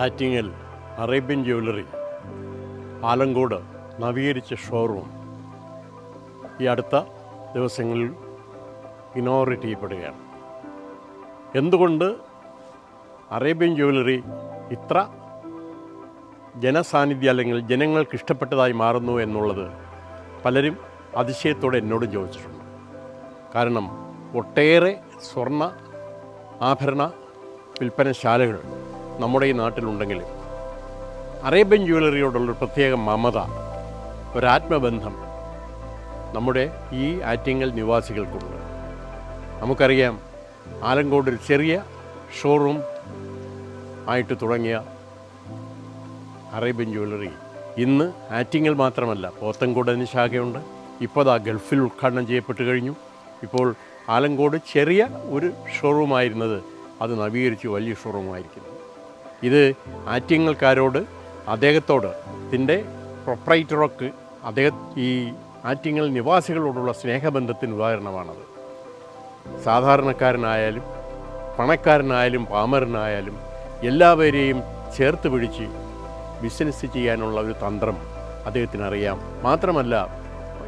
Attingal Arabian jewellery Alankode നവീകരിച്ച showroom ഈ അടുത്ത ദിവസങ്ങളിൽ ഇനോഗ്രേറ്റ് ചെയ്യപ്പെടുകയാണ്. എന്തുകൊണ്ട് അറേബ്യൻ ജ്വല്ലറി ഇത്ര ജനസാന്നിധ്യം അല്ലെങ്കിൽ ജനങ്ങൾക്ക് ഇഷ്ടപ്പെട്ടതായി മാറുന്നു എന്നുള്ളത് പലരും അതിശയത്തോടെ എന്നോട് ചോദിച്ചിട്ടുണ്ട്. കാരണം ഒട്ടേറെ സ്വർണ്ണ ആഭരണ വിൽപ്പനശാലകൾ നമ്മുടെ ഈ നാട്ടിലുണ്ടെങ്കിലും അറേബ്യൻ ജ്വല്ലറിയോടുള്ളൊരു പ്രത്യേക മമത, ഒരാത്മബന്ധം നമ്മുടെ ഈ ആറ്റിങ്ങൽ നിവാസികൾക്കുണ്ട്. നമുക്കറിയാം, ആലങ്കോട് ഒരു ചെറിയ ഷോറൂം ആയിട്ട് തുടങ്ങിയ അറേബ്യൻ ജ്വല്ലറി ഇന്ന് ആറ്റിങ്ങൽ മാത്രമല്ല, പോത്തൻകോട് അതിന് ശാഖയുണ്ട്. ഇപ്പോൾ ആ ഗൾഫിൽ ഉദ്ഘാടനം ചെയ്യപ്പെട്ട് കഴിഞ്ഞു. ഇപ്പോൾ ആലങ്കോട് ചെറിയ ഒരു ഷോറൂമായിരുന്നത് അത് നവീകരിച്ച് വലിയ ഷോറൂമായിരിക്കുന്നു. ഇത് ആറ്റിങ്ങൽക്കാരോട്, അദ്ദേഹത്തോട്, ഇതിൻ്റെ പ്രൊപ്പറേറ്ററൊക്കെ ഈ ആറ്റിങ്ങൽ നിവാസികളോടുള്ള സ്നേഹബന്ധത്തിന് ഉദാഹരണമാണത്. സാധാരണക്കാരനായാലും പണക്കാരനായാലും പാമരനായാലും എല്ലാവരെയും ചേർത്ത് പിടിച്ച് ബിസിനസ് ചെയ്യാനുള്ള ഒരു തന്ത്രം അദ്ദേഹത്തിനറിയാം. മാത്രമല്ല,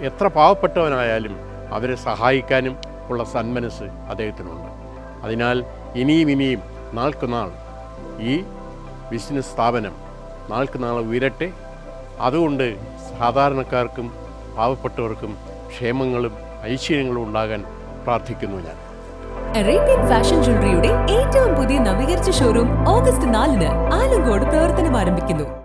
എത്ര പാവപ്പെട്ടവനായാലും അവരെ സഹായിക്കാനും ഉള്ള സന്മനസ് അദ്ദേഹത്തിനുണ്ട്. അതിനാൽ ഇനിയും നാൾക്കുനാൾ ഈ ബിസിനസ് സ്ഥാപനം നാൾക്കുനാൾ ഉയരട്ടെ. അതുകൊണ്ട് സാധാരണക്കാർക്കും പാവപ്പെട്ടവർക്കും ക്ഷേമങ്ങളും ഐശ്വര്യങ്ങളും ഉണ്ടാകാൻ പ്രാർത്ഥിക്കുന്നു ഞാൻ. അറേബ്യൻ ഫാഷൻ ജ്വല്ലറിയുടെ ഏറ്റവും പുതിയ നവീകരിച്ച ഷോറൂം ഓഗസ്റ്റ് 4-ന് ആലങ്കോട് പ്രവർത്തനം ആരംഭിക്കുന്നു.